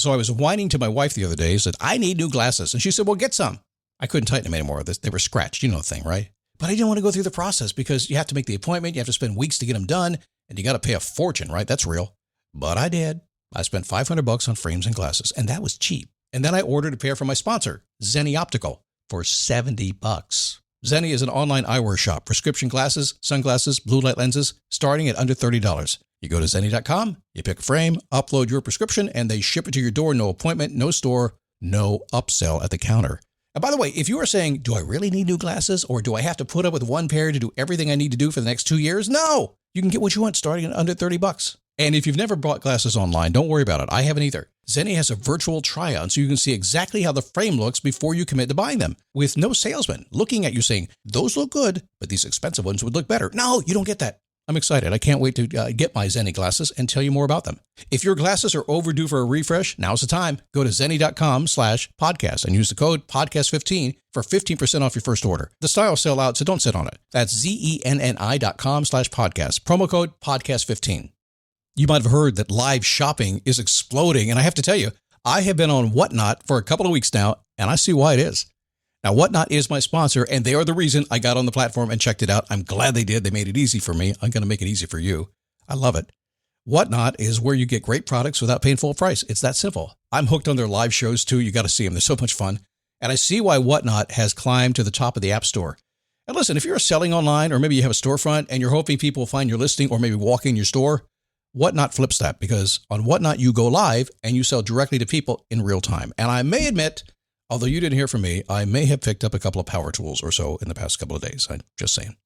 So I was whining to my wife the other day, said, I need new glasses. And she said, well, get some. I couldn't tighten them anymore. They were scratched. You know the thing, right? But I didn't want to go through the process because you have to make the appointment. You have to spend weeks to get them done. And you got to pay a fortune, right? That's real. But I did. I spent $500 on frames and glasses, and that was cheap. And then I ordered a pair from my sponsor, Zenni Optical, for $70. Zenni is an online eyewear shop. Prescription glasses, sunglasses, blue light lenses, starting at under $30. You go to Zenni.com, you pick a frame, upload your prescription, and they ship it to your door. No appointment, no store, no upsell at the counter. And by the way, if you are saying, do I really need new glasses, or do I have to put up with one pair to do everything I need to do for the next 2 years? No! You can get what you want starting at under $30. And if you've never bought glasses online, don't worry about it. I haven't either. Zenni has a virtual try-on, so you can see exactly how the frame looks before you commit to buying them, with no salesman looking at you saying, those look good, but these expensive ones would look better. No, you don't get that. I'm excited. I can't wait to get my Zenni glasses and tell you more about them. If your glasses are overdue for a refresh, now's the time. Go to Zenni.com/podcast and use the code podcast15 for 15% off your first order. The styles sell out, so don't sit on it. That's Zenni.com/podcast. Promo code podcast15. You might have heard that live shopping is exploding, and I have to tell you, I have been on Whatnot for a couple of weeks now, and I see why it is. Now, Whatnot is my sponsor, and they are the reason I got on the platform and checked it out. I'm glad they did. They made it easy for me. I'm going to make it easy for you. I love it. Whatnot is where you get great products without paying full price. It's that simple. I'm hooked on their live shows, too. You got to see them. They're so much fun. And I see why Whatnot has climbed to the top of the App Store. And listen, if you're selling online, or maybe you have a storefront, and you're hoping people will find your listing or maybe walk in your store, Whatnot flips that, because on Whatnot, you go live and you sell directly to people in real time. And I may admit, although you didn't hear from me, I may have picked up a couple of power tools or so in the past couple of days. I'm just saying.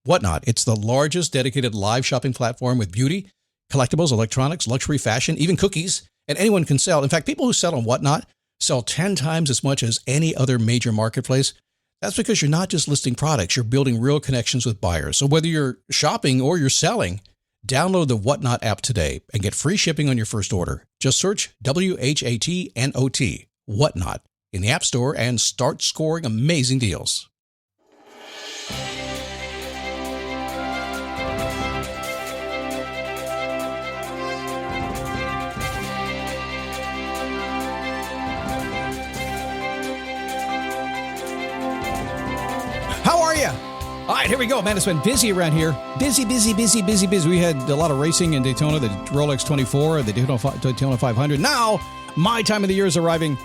Whatnot, it's the largest dedicated live shopping platform with beauty, collectibles, electronics, luxury, fashion, even cookies, and anyone can sell. In fact, people who sell on Whatnot sell 10 times as much as any other major marketplace. That's because you're not just listing products, you're building real connections with buyers. So whether you're shopping or you're selling, download the Whatnot app today and get free shipping on your first order. Just search WHATNOT, Whatnot, in the App Store and start scoring amazing deals. How are you? All right, here we go, man. It's been busy around here. Busy. We had a lot of racing in Daytona, the Rolex 24, the Daytona 500. Now, my time of the year is arriving.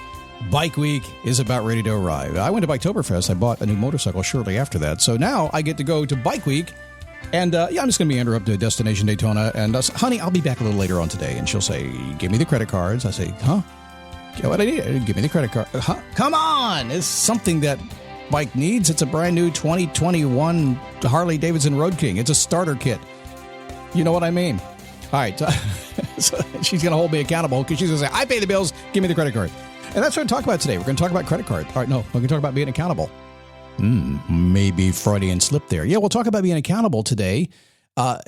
Bike Week is about ready to arrive. I went to Biketoberfest. I bought a new motorcycle shortly after that. So now I get to go to Bike Week. And I'm just going to meander up to Destination Daytona. And honey, I'll be back a little later on today. And she'll say, give me the credit cards. I say, huh? What I need? Give me the credit card. Huh? Come on. It's something that bike needs. It's a brand new 2021 Harley-Davidson Road King. It's a starter kit. You know what I mean? All right. So she's going to hold me accountable because she's going to say, I pay the bills. Give me the credit card. And that's what we're going to talk about today. We're going to talk about credit cards. All right, no, we're going to talk about being accountable. Maybe Freudian slip there. Yeah, we'll talk about being accountable today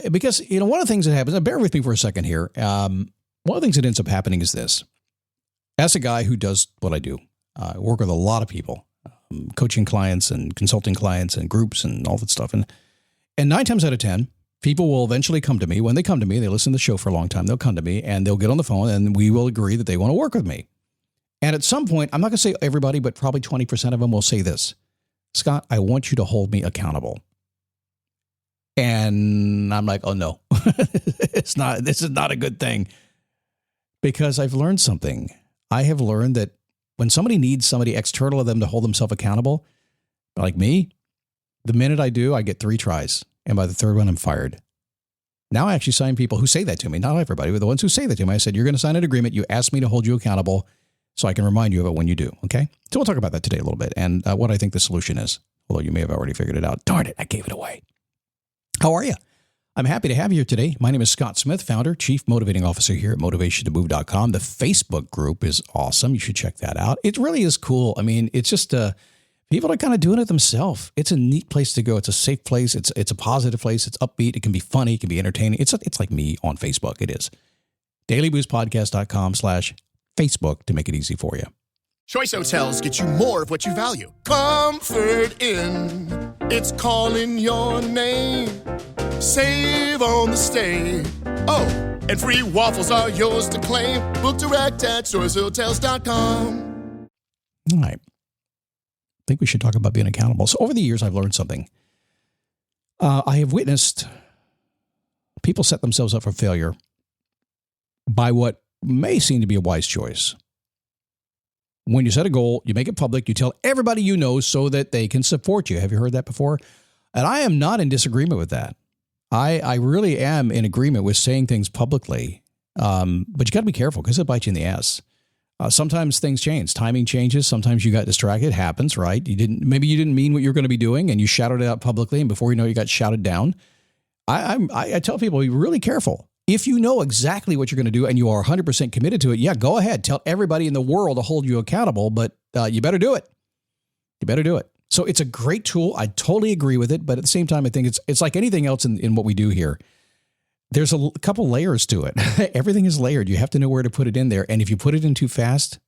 because, one of the things that happens, bear with me for a second here. One of the things that ends up happening is this. As a guy who does what I do, I work with a lot of people, coaching clients and consulting clients and groups and all that stuff. And 9 times out of 10, people will eventually come to me. When they come to me, they listen to the show for a long time. They'll come to me and they'll get on the phone and we will agree that they want to work with me. And at some point, I'm not going to say everybody, but probably 20% of them will say this, Scott, I want you to hold me accountable. And I'm like, oh no, this is not a good thing, because I've learned something. I have learned that when somebody needs somebody external to them to hold themselves accountable, like me, the minute I do, I get 3 tries. And by the third one, I'm fired. Now I actually sign people who say that to me. Not everybody, but the ones who say that to me. I said, you're going to sign an agreement. You asked me to hold you accountable so I can remind you of it when you do. Okay. So we'll talk about that today a little bit and what I think the solution is. Although you may have already figured it out. Darn it. I gave it away. How are you? I'm happy to have you here today. My name is Scott Smith, founder, chief motivating officer here at motivationtomove.com. The Facebook group is awesome. You should check that out. It really is cool. I mean, it's just people are kind of doing it themselves. It's a neat place to go. It's a safe place. It's a positive place. It's upbeat. It can be funny. It can be entertaining. It's like me on Facebook. It is. dailyboostpodcast.com/Facebook to make it easy for you. Choice Hotels get you more of what you value. Comfort Inn, it's calling your name. Save on the stay. Oh, And free waffles are yours to claim. Book direct at SourceHotels.com. All right. I think we should talk about being accountable. So over the years, I've learned something. I have witnessed people set themselves up for failure by what may seem to be a wise choice. When you set a goal, you make it public, you tell everybody you know so that they can support you. Have you heard that before? And I am not in disagreement with that. I really am in agreement with saying things publicly, but you got to be careful because it bites you in the ass. Sometimes things change. Timing changes. Sometimes you got distracted. It happens, right? Maybe you didn't mean what you were going to be doing and you shouted it out publicly, and before you know it, you got shouted down. I tell people, be really careful. If you know exactly what you're going to do and you are 100% committed to it, yeah, go ahead. Tell everybody in the world to hold you accountable, but you better do it. You better do it. So it's a great tool. I totally agree with it. But at the same time, I think it's like anything else in what we do here. There's a couple layers to it. Everything is layered. You have to know where to put it in there. And if you put it in too fast,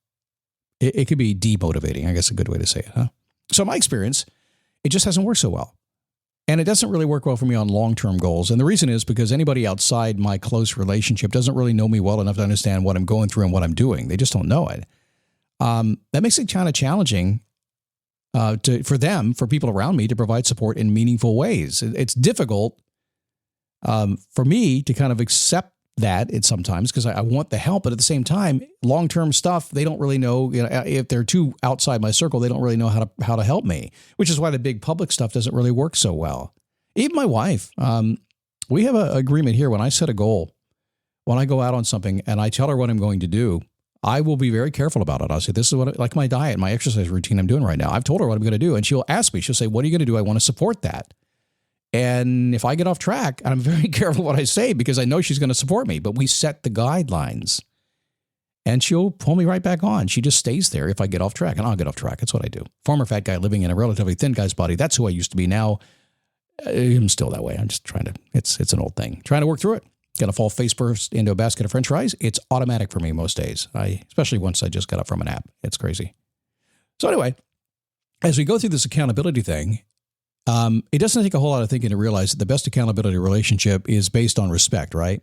it could be demotivating. I guess a good way to say it, huh? So in my experience, it just hasn't worked so well. And it doesn't really work well for me on long-term goals. And the reason is because anybody outside my close relationship doesn't really know me well enough to understand what I'm going through and what I'm doing. They just don't know it. That makes it kind of challenging for people around me to provide support in meaningful ways. It's difficult for me to kind of accept that sometimes because I want the help, but at the same time, long-term stuff, they don't really know, if they're too outside my circle, they don't really know how to help me, which is why the big public stuff doesn't really work so well. Even my wife, we have an agreement here. When I set a goal, when I go out on something and I tell her what I'm going to do, I will be very careful about it. I'll say, this is what, like my diet, my exercise routine I'm doing right now. I've told her what I'm going to do, and she'll ask me, she'll say, what are you going to do? I want to support that. And if I get off track, I'm very careful what I say because I know she's going to support me. But we set the guidelines and she'll pull me right back on. She just stays there if I get off track, and I'll get off track. That's what I do. Former fat guy living in a relatively thin guy's body. That's who I used to be. Now I'm still that way. I'm just trying to, it's an old thing. Trying to work through it. Got to fall face first into a basket of French fries. It's automatic for me most days. Especially once I just got up from a nap. It's crazy. So anyway, as we go through this accountability thing, it doesn't take a whole lot of thinking to realize that the best accountability relationship is based on respect, right?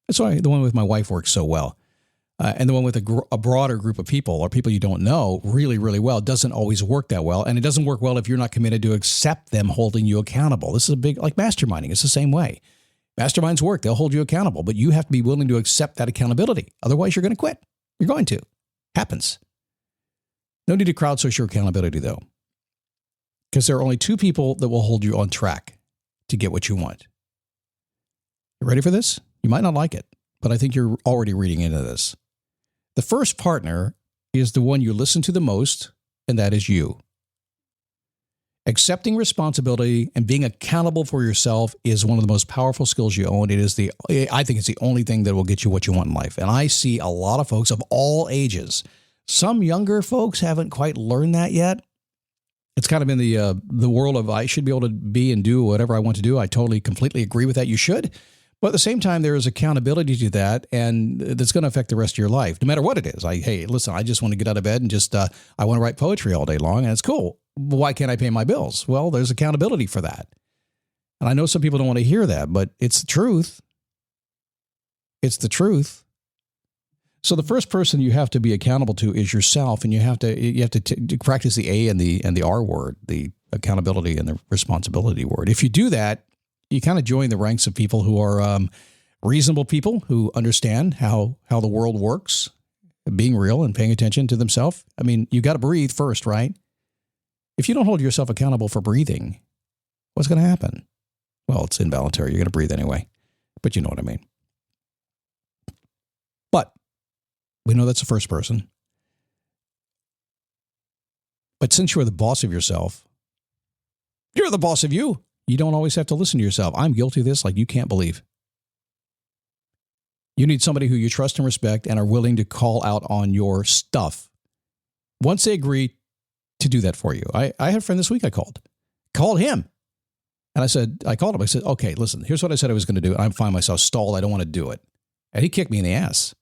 That's why the one with my wife works so well. And the one with a broader group of people or people you don't know really, really well doesn't always work that well. And it doesn't work well if you're not committed to accept them holding you accountable. This is a big, like masterminding. It's the same way. Masterminds work. They'll hold you accountable, but you have to be willing to accept that accountability. Otherwise, you're going to quit. You're going to. Happens. No need to crowdsource your accountability, though. Because there are only two people that will hold you on track to get what you want. You ready for this? You might not like it, but I think you're already reading into this. The first partner is the one you listen to the most, and that is you. Accepting responsibility and being accountable for yourself is one of the most powerful skills you own. I think it's the only thing that will get you what you want in life. And I see a lot of folks of all ages. Some younger folks haven't quite learned that yet. It's kind of in the world of I should be able to be and do whatever I want to do. I totally, completely agree with that. You should. But at the same time, there is accountability to that, and that's going to affect the rest of your life, no matter what it is. Hey, listen, I just want to get out of bed and just I want to write poetry all day long, and it's cool. Why can't I pay my bills? Well, there's accountability for that. And I know some people don't want to hear that, but it's the truth. It's the truth. So the first person you have to be accountable to is yourself, and you have to practice the A and the R word, the accountability and the responsibility word. If you do that, you kind of join the ranks of people who are reasonable people who understand how the world works, being real and paying attention to themselves. I mean, you got to breathe first, right? If you don't hold yourself accountable for breathing, what's going to happen? Well, it's involuntary. You're going to breathe anyway, but you know what I mean. But we know that's the first person. But since you're the boss of yourself, you're the boss of you. You don't always have to listen to yourself. I'm guilty of this like you can't believe. You need somebody who you trust and respect and are willing to call out on your stuff. Once they agree to do that for you. I had a friend this week I called him. And I called him. I said, okay, listen, here's what I said I was going to do. I find myself stalled. I don't want to do it. And he kicked me in the ass.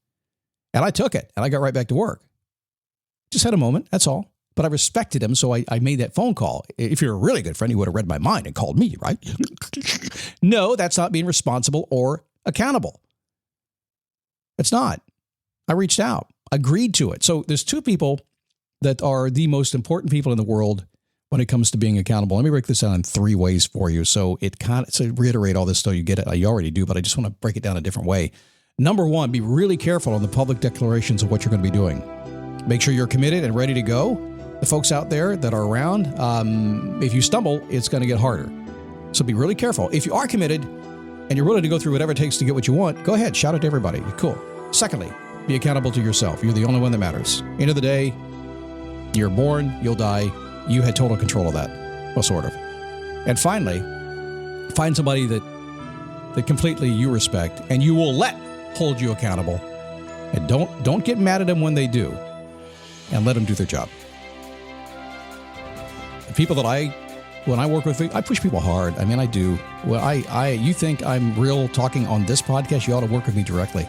And I took it. And I got right back to work. Just had a moment. That's all. But I respected him, so I made that phone call. If you're a really good friend, you would have read my mind and called me, right? No, that's not being responsible or accountable. It's not. I reached out, agreed to it. So there's two people that are the most important people in the world when it comes to being accountable. Let me break this down in 3 ways for you. So to reiterate all this so you get it. You already do, but I just want to break it down a different way. Number 1, be really careful on the public declarations of what you're going to be doing. Make sure you're committed and ready to go. The folks out there that are around, if you stumble, it's going to get harder. So be really careful. If you are committed and you're willing to go through whatever it takes to get what you want, go ahead, shout it to everybody. Cool. Secondly, be accountable to yourself. You're the only one that matters. End of the day, you're born, you'll die. You had total control of that. Well, sort of. And finally, find somebody that completely you respect and you will let hold you accountable. And don't get mad at them when they do. And let them do their job. The people that when I work with, I push people hard. I mean, I do. Well, you think I'm real talking on this podcast, you ought to work with me directly.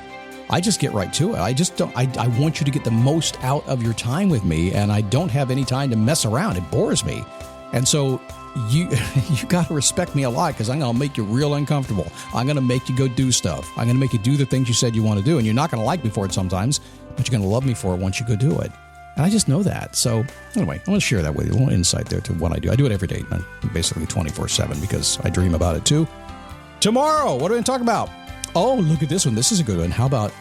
I just get right to it. I want you to get the most out of your time with me, and I don't have any time to mess around. It bores me. And so you got to respect me a lot because I'm going to make you real uncomfortable. I'm going to make you go do stuff. I'm going to make you do the things you said you want to do, and you're not going to like me for it sometimes, but you're going to love me for it once you go do it. And I just know that. So anyway, I want to share that with you, a little insight there to what I do. I do it every day, basically 24/7 because I dream about it too. Tomorrow, what are we going to talk about? Oh, look at this one. This is a good one. How about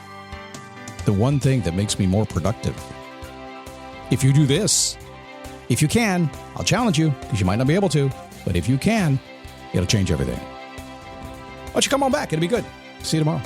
the one thing that makes me more productive? If you do this, if you can, I'll challenge you because you might not be able to, but if you can, it'll change everything. Why don't you come on back? It'll be good. See you tomorrow.